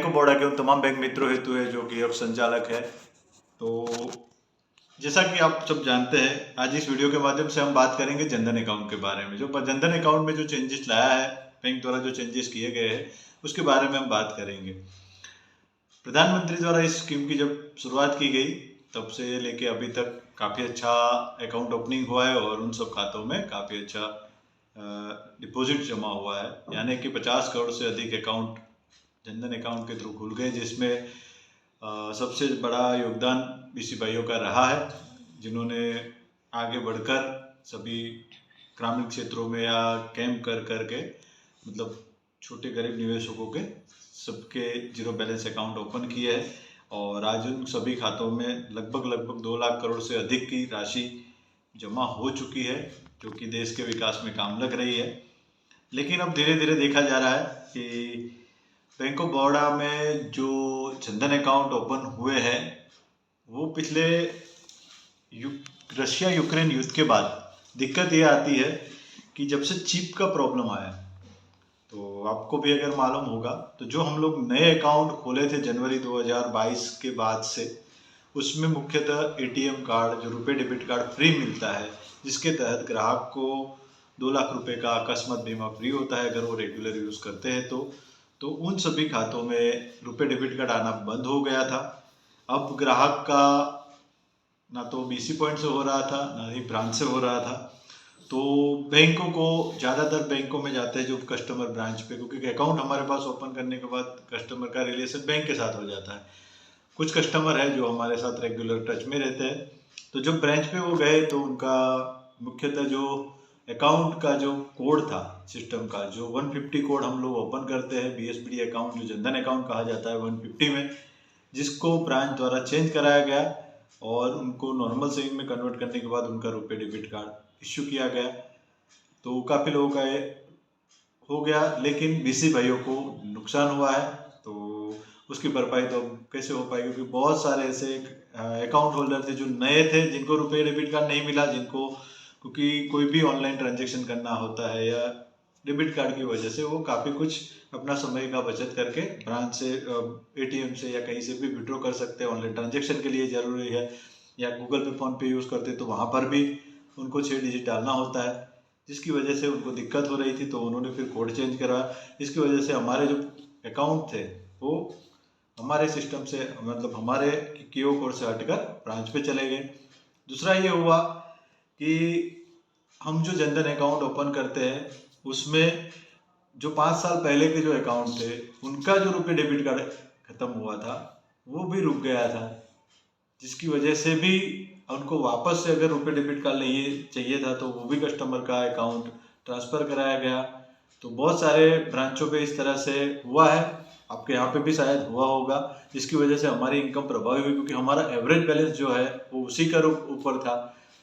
Of Baroda के उन तमाम बैंक मित्रों हेतु है जो कि अब संचालक है। तो जैसा कि आप सब जानते हैं, आज इस वीडियो के माध्यम से हम बात करेंगे जनधन अकाउंट के बारे में। जो जनधन अकाउंट में जो चेंजेस लाया है, बैंक द्वारा जो चेंजेस किए गए हैं, उसके बारे में हम बात करेंगे। प्रधानमंत्री द्वारा इस स्कीम की जब शुरुआत की गई तब से लेके अभी तक काफ़ी अच्छा अकाउंट ओपनिंग हुआ है और उन सब खातों में काफ़ी अच्छा डिपॉजिट जमा हुआ है। यानी कि 50 करोड़ से अधिक अकाउंट जनधन अकाउंट के थ्रू खुल गए, जिसमें सबसे बड़ा योगदान बीसी भाइयों का रहा है, जिन्होंने आगे बढ़कर सभी ग्रामीण क्षेत्रों में या कैंप कर करके मतलब छोटे गरीब निवेशकों के सबके जीरो बैलेंस अकाउंट ओपन किए हैं और आज उन सभी खातों में लगभग 2 लाख करोड़ से अधिक की राशि जमा हो चुकी है, जो कि देश के विकास में काम लग रही है। लेकिन अब धीरे धीरे देखा जा रहा है कि बैंक ऑफ बड़ौदा में जो जनधन अकाउंट ओपन हुए हैं वो पिछले रशिया यूक्रेन युद्ध के बाद दिक्कत ये आती है कि जब से चिप का प्रॉब्लम आया, तो आपको भी अगर मालूम होगा तो जो हम लोग नए अकाउंट खोले थे जनवरी 2022 के बाद से, उसमें मुख्यतः एटीएम कार्ड, जो रुपए डेबिट कार्ड फ्री मिलता है, जिसके तहत ग्राहक को 2 लाख रुपए का अकस्मात बीमा फ्री होता है अगर वो रेगुलर यूज़ करते हैं तो उन सभी खातों में रुपए डेबिट कार्ड आना बंद हो गया था। अब ग्राहक का ना तो बीसी पॉइंट से हो रहा था, ना ही ब्रांच से हो रहा था। तो बैंकों को, ज़्यादातर बैंकों में जाते हैं जो कस्टमर ब्रांच पे, क्योंकि अकाउंट हमारे पास ओपन करने के बाद कस्टमर का रिलेशन बैंक के साथ हो जाता है। कुछ कस्टमर है जो हमारे साथ रेगुलर टच में रहते हैं, तो जब ब्रांच पे वो गए तो उनका मुख्यतः जो अकाउंट का जो कोड था सिस्टम का, जो 150 कोड हम लोग ओपन करते हैं बीएसबीडी अकाउंट, जो जनधन अकाउंट कहा जाता है 150 में, जिसको ब्रांच द्वारा चेंज कराया गया और उनको नॉर्मल सेविंग में कन्वर्ट करने के बाद उनका रुपए डेबिट कार्ड इश्यू किया गया। तो काफ़ी लोगों का ये हो गया, लेकिन बीसी भाइयों को नुकसान हुआ है। तो उसकी भरपाई तो कैसे हो पाएगी, क्योंकि बहुत सारे ऐसे अकाउंट होल्डर थे जो नए थे, जिनको रुपए डेबिट कार्ड नहीं मिला, जिनको क्योंकि कोई भी ऑनलाइन ट्रांजेक्शन करना होता है या डेबिट कार्ड की वजह से वो काफ़ी कुछ अपना समय का बचत करके ब्रांच से, एटीएम से या कहीं से भी विड्रॉ कर सकते हैं। ऑनलाइन ट्रांजेक्शन के लिए ज़रूरी है, या गूगल पे, फ़ोन पे यूज़ करते तो वहाँ पर भी उनको 6 डिजिट डालना होता है, जिसकी वजह से उनको दिक्कत हो रही थी। तो उन्होंने फिर कोड चेंज करवाया, जिसकी वजह से हमारे जो अकाउंट थे वो हमारे सिस्टम से, मतलब हमारे कियो कोड से हटकर ब्रांच पे चले गए। दूसरा ये हुआ कि हम जो जनधन अकाउंट ओपन करते हैं उसमें जो 5 साल पहले के जो अकाउंट थे, उनका जो रुपए डेबिट कार्ड खत्म हुआ था वो भी रुक गया था, जिसकी वजह से भी उनको वापस से अगर रुपए डेबिट कार्ड नहीं चाहिए था तो वो भी कस्टमर का अकाउंट ट्रांसफ़र कराया गया। तो बहुत सारे ब्रांचों पे इस तरह से हुआ है, आपके यहाँ पे भी शायद हुआ होगा, जिसकी वजह से हमारी इनकम प्रभावित हुई, क्योंकि हमारा एवरेज बैलेंस जो है वो उसी का ऊपर था।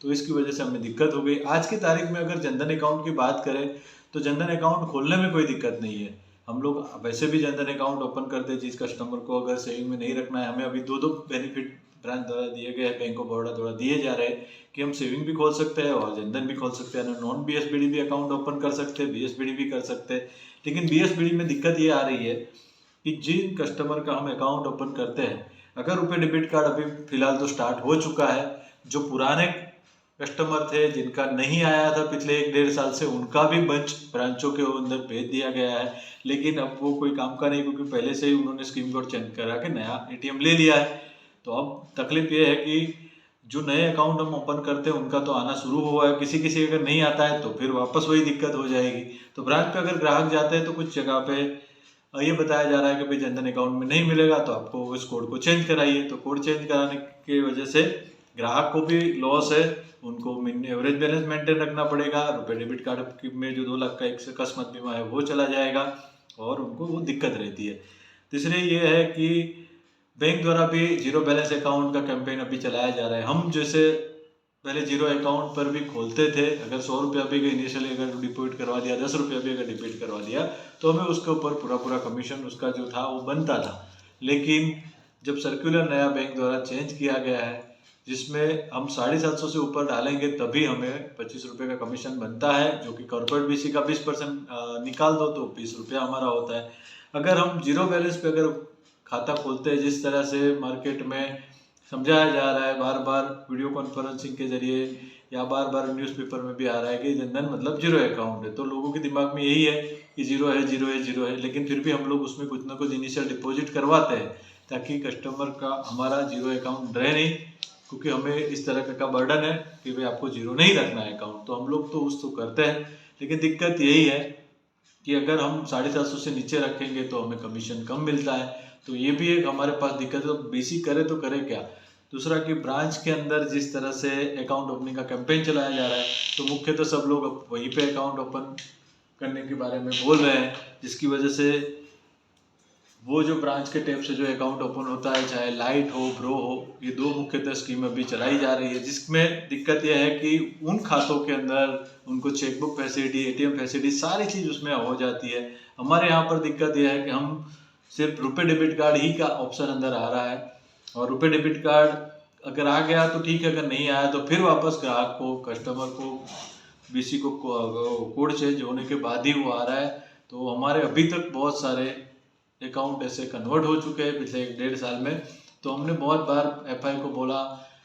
तो इसकी वजह से हमें दिक्कत हो गई। आज की तारीख में अगर जनधन अकाउंट की बात करें तो जनधन अकाउंट खोलने में कोई दिक्कत नहीं है। हम लोग वैसे भी जनधन अकाउंट ओपन करते हैं, जिस कस्टमर को अगर सेविंग में नहीं रखना है, हमें अभी 2 बेनिफिट ब्रांच द्वारा दिए गए हैं, बैंक ऑफ बड़ौदा द्वारा दिए जा रहे हैं कि हम सेविंग भी खोल सकते हैं और जनधन भी खोल सकते हैं, नॉन बीएसबीडी भी अकाउंट ओपन कर सकते हैं, बीएसबीडी भी कर सकते हैं। लेकिन बीएसबीडी में दिक्कत ये आ रही है कि जिन कस्टमर का हम अकाउंट ओपन करते हैं, अगर रुपए डेबिट कार्ड अभी फिलहाल तो स्टार्ट हो चुका है, जो पुराने कस्टमर थे जिनका नहीं आया था पिछले 1-1.5 साल से, उनका भी बंच ब्रांचों के अंदर भेज दिया गया है। लेकिन अब वो कोई काम का नहीं, क्योंकि पहले से ही उन्होंने स्कीम कोड चेंज करा के नया एटीएम ले लिया है। तो अब तकलीफ ये है कि जो नए अकाउंट हम ओपन करते हैं उनका तो आना शुरू हुआ है, किसी किसी अगर नहीं आता है तो फिर वापस वही दिक्कत हो जाएगी। तो ब्रांच पे अगर ग्राहक जाते हैं तो कुछ जगह पे ये बताया जा रहा है कि भाई जनधन अकाउंट में नहीं मिलेगा तो आपको इस कोड को चेंज कराइए। तो कोड चेंज कराने की वजह से ग्राहक को भी लॉस है, उनको एवरेज बैलेंस मेंटेन रखना पड़ेगा, रुपए डेबिट कार्ड में जो 2 लाख का एक अकस्मात बीमा है वो चला जाएगा और उनको वो दिक्कत रहती है। तीसरे ये है कि बैंक द्वारा भी जीरो बैलेंस अकाउंट का कैंपेन अभी चलाया जा रहा है। हम जैसे पहले जीरो अकाउंट पर भी खोलते थे, अगर 100 रुपया भी इनिशियली अगर डिपॉजिट करवा दिया, 10 रुपया भी अगर डिपॉजिट करवा दिया, तो हमें उसके ऊपर पूरा कमीशन उसका जो था वो बनता था। लेकिन जब सर्कुलर नया बैंक द्वारा चेंज किया गया है, जिसमें हम 750 से ऊपर डालेंगे तभी हमें 25 रुपये का कमीशन बनता है, जो कि कॉर्पोरेट बीसी का 20% निकाल दो तो 20 रुपया हमारा होता है। अगर हम जीरो बैलेंस पे अगर खाता खोलते हैं, जिस तरह से मार्केट में समझाया जा रहा है बार बार वीडियो कॉन्फ्रेंसिंग के जरिए या बार बार न्यूज़पेपर में भी आ रहा है कि जनधन मतलब जीरो अकाउंट है, तो लोगों के दिमाग में यही है कि जीरो है जीरो है जीरो है, लेकिन फिर भी हम लोग उसमें कुछ ना कुछ इनिशियल डिपॉजिट करवाते हैं ताकि कस्टमर का हमारा जीरो अकाउंट रहे नहीं, क्योंकि हमें इस तरह का बर्डन है कि भाई आपको जीरो नहीं रखना है अकाउंट, तो हम लोग तो उस तो करते हैं। लेकिन दिक्कत यही है कि अगर हम 750 से नीचे रखेंगे तो हमें कमीशन कम मिलता है, तो ये भी एक हमारे पास दिक्कत है। तो बीसी करे तो करे क्या। दूसरा कि ब्रांच के अंदर जिस तरह से अकाउंट ओपनिंग का कैंपेन चलाया जा रहा है, तो मुख्यतः सब लोग अब वहीं पे अकाउंट ओपन करने के बारे में बोल रहे हैं, जिसकी वजह से वो जो ब्रांच के टैब से जो अकाउंट ओपन होता है, चाहे लाइट हो ब्रो हो, ये दो मुख्यतः स्कीम अभी चलाई जा रही है, जिसमें दिक्कत यह है कि उन खातों के अंदर उनको चेकबुक फैसिलिटी, एटीएम फैसिलिटी, सारी चीज़ उसमें हो जाती है। हमारे यहाँ पर दिक्कत यह है कि हम सिर्फ रुपए डेबिट कार्ड ही का ऑप्शन अंदर आ रहा है, और रुपए डेबिट कार्ड अगर आ गया तो ठीक है, अगर नहीं आया तो फिर वापस ग्राहक को, कस्टमर को बीसी को कोड चेंज होने के बाद ही वो आ रहा है। तो हमारे अभी तक बहुत सारे अकाउंट ऐसे कन्वर्ट हो चुके हैं पिछले 1-1.5 साल में। तो हमने बहुत बार एफआई को बोला,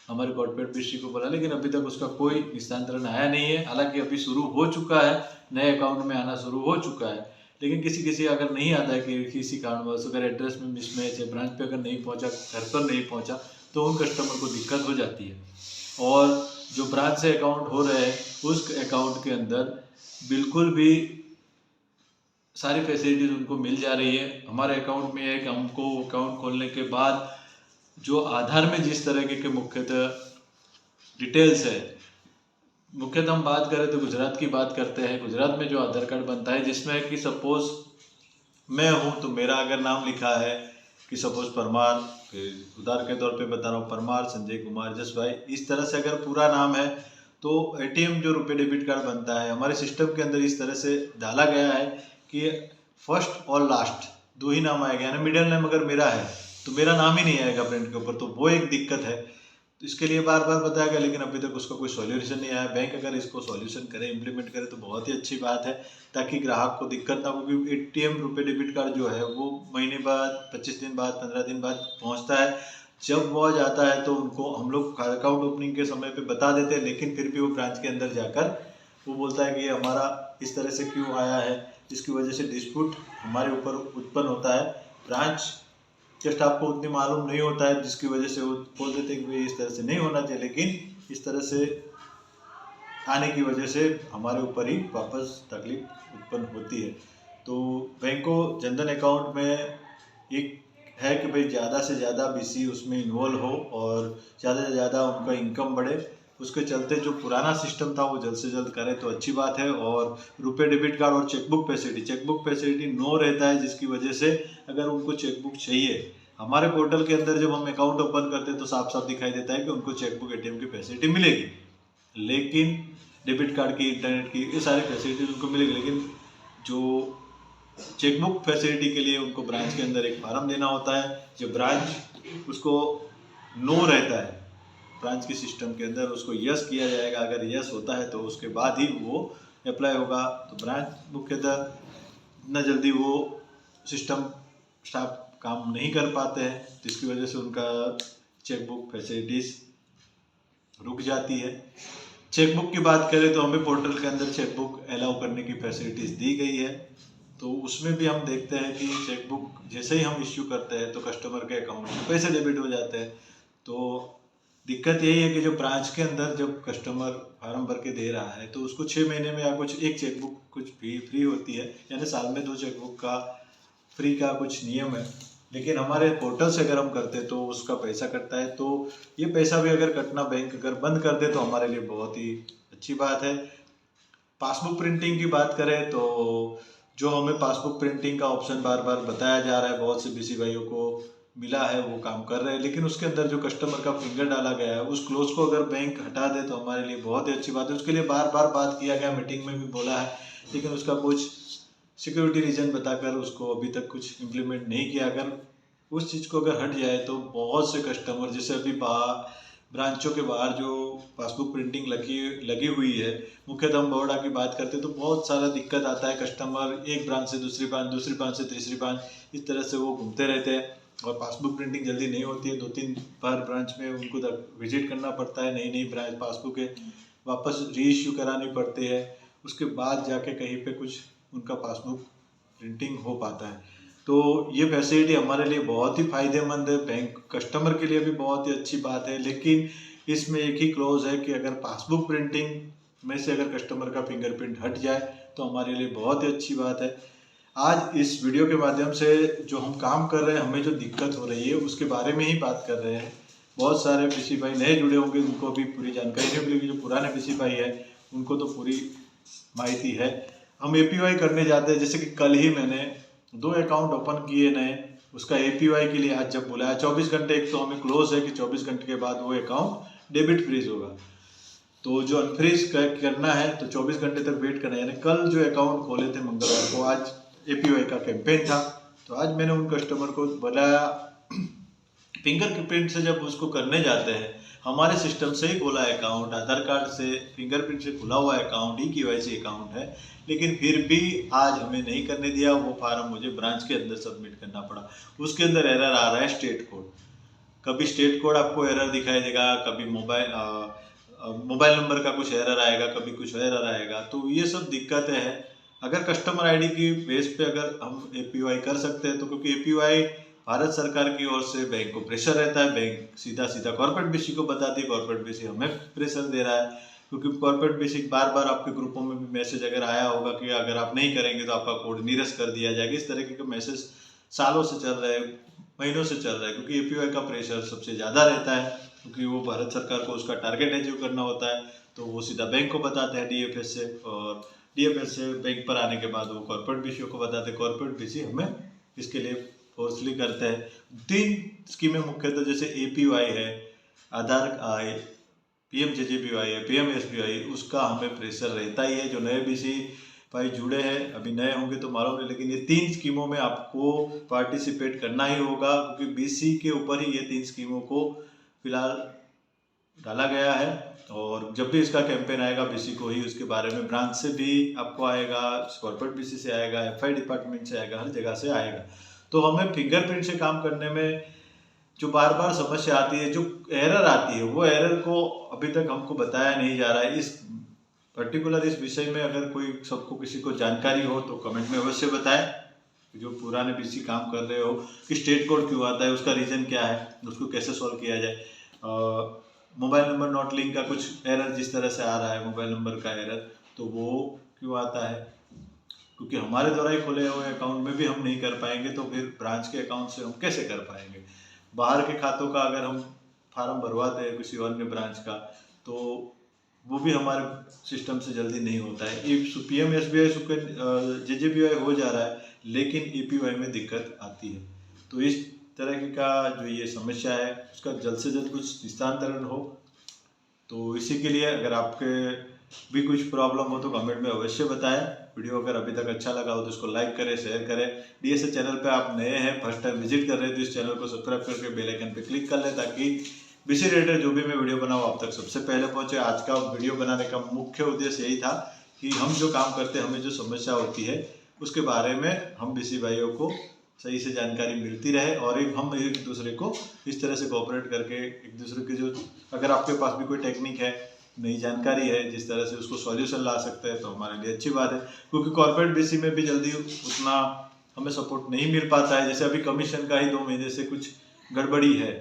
हमारे कॉर्पोरेट बीसी को बोला, लेकिन अभी तक उसका कोई निस्तारण आया नहीं है। हालांकि अभी शुरू हो चुका है, नए अकाउंट में आना शुरू हो चुका है, लेकिन किसी अगर नहीं आता है कि किसी कारणवश अगर एड्रेस में मिसमैच है, ब्रांच पे अगर नहीं पहुंचा, घर पर नहीं पहुंचा, तो उन कस्टमर को दिक्कत हो जाती है। और जो ब्रांच से अकाउंट हो रहे हैं उस अकाउंट के अंदर बिल्कुल भी सारी फैसिलिटीज उनको मिल जा रही है। हमारे अकाउंट में है कि हमको अकाउंट खोलने के बाद जो आधार में जिस तरह के मुख्यतः डिटेल्स है, मुख्यतः हम बात करें तो गुजरात की बात करते हैं। गुजरात में जो आधार कार्ड बनता है, जिसमें कि सपोज मैं हूँ तो मेरा अगर नाम लिखा है कि सपोज परमार, उदाहरण के तौर पे बता रहा हूँ, परमार संजय कुमार जस भाई, इस तरह से अगर पूरा नाम है, तो एटीएम जो रुपए डेबिट कार्ड बनता है हमारे सिस्टम के अंदर इस तरह से डाला गया है कि फर्स्ट और लास्ट दो ही नाम आएगा, यानी मिडिल नेम अगर मेरा है तो मेरा नाम ही नहीं आएगा प्रिंट के ऊपर, तो वो एक दिक्कत है। तो इसके लिए बार बार बताया गया, लेकिन अभी तक उसका कोई सॉल्यूशन नहीं आया। बैंक अगर इसको सॉल्यूशन करे, इम्प्लीमेंट करे तो बहुत ही अच्छी बात है, ताकि ग्राहक को दिक्कत ना हो। क्योंकि एटीएम रुपए डेबिट कार्ड जो है वो महीने बाद, 25 दिन बाद, 15 दिन बाद पहुंचता है। जब वो जाता है तो उनको हम लोग अकाउंट ओपनिंग के समय पे बता देते हैं, लेकिन फिर भी वो ब्रांच के अंदर जाकर वो बोलता है कि ये हमारा इस तरह से क्यों आया है, जिसकी वजह से डिस्प्यूट हमारे ऊपर उत्पन्न होता है। ब्रांच के स्टाफ को उतनी मालूम नहीं होता है, जिसकी वजह से वो बोल देते हैं कि इस तरह से नहीं होना चाहिए, लेकिन इस तरह से आने की वजह से हमारे ऊपर ही वापस तकलीफ उत्पन्न होती है। तो बैंक को जनधन अकाउंट में एक है कि भाई ज़्यादा से ज़्यादा बीसी उसमें इन्वॉल्व हो और ज़्यादा से ज़्यादा उनका इनकम बढ़े। उसके चलते जो पुराना सिस्टम था वो जल्द से जल्द करे तो अच्छी बात है। और रुपए डेबिट कार्ड और चेकबुक फैसिलिटी नो रहता है, जिसकी वजह से अगर उनको चेकबुक चाहिए, हमारे पोर्टल के अंदर जब हम अकाउंट ओपन करते हैं तो साफ साफ दिखाई देता है कि उनको चेकबुक एटीएम की फैसिलिटी मिलेगी, लेकिन डेबिट कार्ड की, इंटरनेट की, ये सारी फैसिलिटीज उनको मिलेगी। लेकिन जो चेकबुक फैसिलिटी के लिए उनको ब्रांच के अंदर एक फार्म देना होता है, जो ब्रांच उसको नो रहता है, ब्रांच के सिस्टम के अंदर उसको यस किया जाएगा। अगर यस होता है तो उसके बाद ही वो अप्लाई होगा। तो ब्रांच मुख्यतः इतना जल्दी वो सिस्टम स्टाफ काम नहीं कर पाते हैं, जिसकी वजह से उनका चेकबुक फैसिलिटीज रुक जाती है। चेकबुक की बात करें तो हमें पोर्टल के अंदर चेकबुक अलाउ करने की फैसिलिटीज दी गई है, तो उसमें भी हम देखते हैं कि चेकबुक जैसे ही हम इश्यू करते हैं तो कस्टमर के अकाउंट में पैसे डेबिट हो जाते हैं। तो दिक्कत यही है कि जो ब्रांच के अंदर जब कस्टमर फार्म भर के दे रहा है तो उसको 6 महीने में या कुछ एक चेकबुक कुछ फ्री होती है, यानी साल में 2 चेकबुक का फ्री का कुछ नियम है। लेकिन हमारे पोर्टल से अगर हम करते तो उसका पैसा कटता है, तो ये पैसा भी अगर कटना बैंक अगर बंद कर दे तो हमारे लिए बहुत ही अच्छी बात है। पासबुक प्रिंटिंग की बात करें तो जो हमें पासबुक प्रिंटिंग का ऑप्शन बार बार बताया जा रहा है, बहुत से बीसी भाइयों को मिला है, वो काम कर रहे हैं, लेकिन उसके अंदर जो कस्टमर का फिंगर डाला गया है उस क्लोज को अगर बैंक हटा दे तो हमारे लिए बहुत ही अच्छी बात है। उसके लिए बार बार बात किया गया, मीटिंग में भी बोला है, लेकिन उसका कुछ सिक्योरिटी रीजन बताकर उसको अभी तक कुछ इम्प्लीमेंट नहीं किया। अगर उस चीज़ को अगर हट जाए तो बहुत से कस्टमर, जैसे अभी ब्रांचों के बाहर जो पासबुक प्रिंटिंग लगी हुई है, मुख्यतः हम बड़ौदा की बात करते हैं तो बहुत सारा दिक्कत आता है। कस्टमर एक ब्रांच से दूसरी ब्रांच से तीसरी ब्रांच, इस तरह से वो घूमते रहते हैं। और पासबुक प्रिंटिंग जल्दी नहीं होती है, 2-3 बार ब्रांच में उनको विजिट करना पड़ता है, नई ब्रांच पासबुक है वापस री इश्यू करानी पड़ती है, उसके बाद जाके कहीं पे कुछ उनका पासबुक प्रिंटिंग हो पाता है। तो ये फैसिलिटी हमारे लिए बहुत ही फायदेमंद है, बैंक कस्टमर के लिए भी बहुत ही अच्छी बात है। लेकिन इसमें एक ही क्लॉज है कि अगर पासबुक प्रिंटिंग में से अगर कस्टमर का फिंगरप्रिंट हट जाए तो हमारे लिए बहुत ही अच्छी बात है। आज इस वीडियो के माध्यम से जो हम काम कर रहे हैं, हमें जो दिक्कत हो रही है उसके बारे में ही बात कर रहे हैं। बहुत सारे बीसी भाई नए जुड़े होंगे, उनको भी पूरी जानकारी नहीं मिलेगी। जो पुराने बीसी भाई है उनको तो पूरी माहिती है। हम एपीवाई करने जाते हैं, जैसे कि कल ही मैंने 2 अकाउंट ओपन किए नए, उसका एपीवाई के लिए आज जब बुलाया 24 घंटे, एक तो हमें क्लोज है कि 24 घंटे के बाद वो अकाउंट डेबिट फ्रीज होगा, तो जो अनफ्रीज करना है तो 24 घंटे तक वेट करना है। यानी कल जो अकाउंट खोले थे मंगलवार को, आज एपीवाई का कैंपेन था, तो आज मैंने उन कस्टमर को बुलाया। फिंगरप्रिंट से जब उसको करने जाते हैं, हमारे सिस्टम से ही खोला अकाउंट, आधार कार्ड से फिंगरप्रिंट से खुला हुआ अकाउंट ही केवाईसी अकाउंट है, लेकिन फिर भी आज हमें नहीं करने दिया। वो फार्म मुझे ब्रांच के अंदर सबमिट करना पड़ा। उसके अंदर एरर आ रहा है स्टेट कोड, कभी स्टेट कोड आपको एरर दिखाई देगा, कभी मोबाइल नंबर का कुछ एरर आएगा, कभी कुछ एरर आएगा। तो ये सब दिक्कतें हैं। अगर कस्टमर आईडी की बेस पे अगर हम एपीवाई कर सकते हैं तो, क्योंकि एपीवाई भारत सरकार की ओर से बैंक को प्रेशर रहता है, बैंक सीधा सीधा कॉर्पोरेट बीसी को बताती है, कॉर्पोरेट बीसी हमें प्रेशर दे रहा है, क्योंकि कॉर्पोरेट बीसी बार बार आपके ग्रुपों में भी मैसेज अगर आया होगा कि अगर आप नहीं करेंगे तो आपका कोड निरस्त कर दिया जाएगा। इस तरीके के मैसेज सालों से चल रहे हैं, महीनों से चल रहा है, क्योंकि एपीवाई का प्रेशर सबसे ज़्यादा रहता है, क्योंकि वो भारत सरकार को उसका टारगेट अचीव करना होता है। तो वो सीधा बैंक को बताते हैं डीएफएस से, और डीएफएस से बैंक पर आने के बाद वो कॉर्पोरेट बीसी को बताते हैं, कॉर्पोरेट बीसी हमें इसके लिए फोर्सली करते हैं। 3 स्कीमें मुख्यतः, जैसे एपीवाई है, आधार पीएमजेजेबीवाई है, पीएमएसबीवाई, उसका हमें प्रेशर रहता ही है। जो नए बीसी भाई जुड़े हैं, अभी नए होंगे तो मालूम नहीं, लेकिन ये 3 स्कीमों में आपको पार्टिसिपेट करना ही होगा, क्योंकि बीसी के ऊपर ही ये 3 स्कीमों को फिलहाल डाला गया है। और जब भी इसका कैंपेन आएगा बीसी को ही, उसके बारे में ब्रांच से भी आपको आएगा, कॉर्पोरेट बीसी से आएगा, एफआई डिपार्टमेंट से आएगा, हर जगह से आएगा। तो हमें फिंगरप्रिंट से काम करने में जो बार बार समस्या आती है, जो एरर आती है, वो एरर को अभी तक हमको बताया नहीं जा रहा है। इस पर्टिकुलर इस विषय में अगर कोई सबको किसी को जानकारी हो तो कमेंट में अवश्य बताएं। जो पुराने बीसी काम कर रहे हो कि स्टेट कोड क्यों आता है, उसका रीज़न क्या है, उसको कैसे सॉल्व किया जाए। मोबाइल नंबर नॉट लिंक का कुछ एरर जिस तरह से आ रहा है, मोबाइल नंबर का एरर, तो वो क्यों आता है, क्योंकि हमारे द्वारा ही खोले हुए अकाउंट में भी हम नहीं कर पाएंगे तो फिर ब्रांच के अकाउंट से हम कैसे कर पाएंगे। बाहर के खातों का अगर हम फार्म भरवाते हैं किसी अन्य ब्रांच का, तो वो भी हमारे सिस्टम से जल्दी नहीं होता है। पीएमएसबीवाई जेजेबीवाई हो जा रहा है, लेकिन ईपीवाई में दिक्कत आती है। तो इस तरह का जो ये समस्या है, उसका जल्द से जल्द कुछ निस्तारण हो। तो इसी के लिए अगर आपके भी कुछ प्रॉब्लम हो तो कमेंट में अवश्य बताएं। वीडियो अगर अभी तक अच्छा लगा हो तो इसको लाइक करें, शेयर करें। डीएसए चैनल पे आप नए हैं, फर्स्ट टाइम विजिट कर रहे हैं, तो इस चैनल को सब्सक्राइब करके बेल आइकन पे क्लिक कर लें, ताकि बीसी रिलेटेड जो भी मैं वीडियो बनाऊँ आप तक सबसे पहले पहुंचे। आज का वीडियो बनाने का मुख्य उद्देश्य यही था कि हम जो काम करते हैं, हमें जो समस्या होती है उसके बारे में हम बीसी भाइयों को सही से जानकारी मिलती रहे, और हम एक दूसरे को इस तरह से कोऑपरेट करके एक दूसरे के जो, अगर आपके पास भी कोई टेक्निक है, नई जानकारी है, जिस तरह से उसको सॉल्यूशन ला सकते हैं, तो हमारे लिए अच्छी बात है। क्योंकि कॉर्पोरेट बीसी में भी जल्दी उतना हमें सपोर्ट नहीं मिल पाता है। जैसे अभी कमीशन का ही 2 महीने से कुछ गड़बड़ी है,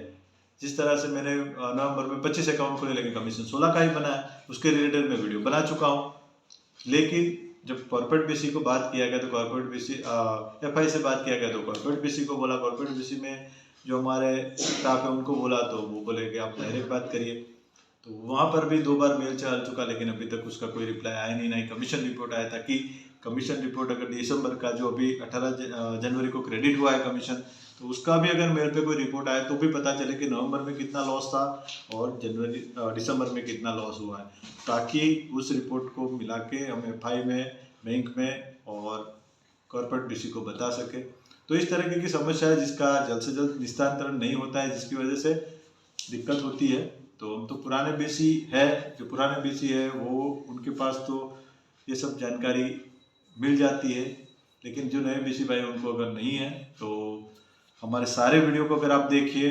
जिस तरह से मैंने नवंबर में 25 अकाउंट खोले, लेकिन कमीशन 16 का ही बना है, उसके रिलेटेड मैं वीडियो बना चुका हूँ। लेकिन जब कॉर्पोरेट बीसी को बात किया गया तो कॉर्पोरेट बीसी एफआई से बात किया गया तो कॉर्पोरेट बीसी को बोला, कॉर्पोरेट बीसी में जो हमारे स्टाफ है उनको बोला, तो वो बोले कि आप डायरेक्ट बात करिए। तो वहाँ पर भी 2 बार मेल चल चुका, लेकिन अभी तक उसका कोई रिप्लाई आया नहीं, ना ही कमीशन रिपोर्ट आया था। कि कमीशन रिपोर्ट अगर दिसंबर का जो अभी 18 जनवरी को क्रेडिट हुआ है कमीशन, तो उसका भी अगर मेल पे कोई रिपोर्ट आए तो भी पता चले कि नवंबर में कितना लॉस था और दिसंबर में कितना लॉस हुआ है, ताकि उस रिपोर्ट को मिला के हम एफआई में, बैंक में और कॉर्पोरेट बीसी को बता सके। तो इस तरह की समस्या है जिसका जल्द से जल्द निस्तारण नहीं होता है, जिसकी वजह से दिक्कत होती है। तो हम तो पुराने बीसी है, जो पुराने बीसी है वो उनके पास तो ये सब जानकारी मिल जाती है, लेकिन जो नए बीसी भाई उनको अगर नहीं है तो हमारे सारे वीडियो को अगर आप देखिए,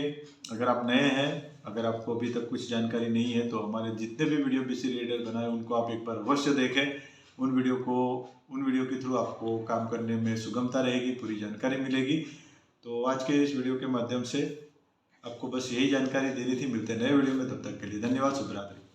अगर आप नए हैं, अगर आपको अभी तक कुछ जानकारी नहीं है तो हमारे जितने भी वीडियो BC रीडर बनाए उनको आप एक बार अवश्य देखें। उन वीडियो के थ्रू आपको काम करने में सुगमता रहेगी, पूरी जानकारी मिलेगी। तो आज के इस वीडियो के माध्यम से आपको बस यही जानकारी देनी थी। मिलते हैं नए वीडियो में, तब तक के लिए धन्यवाद। शुभ रात्रि।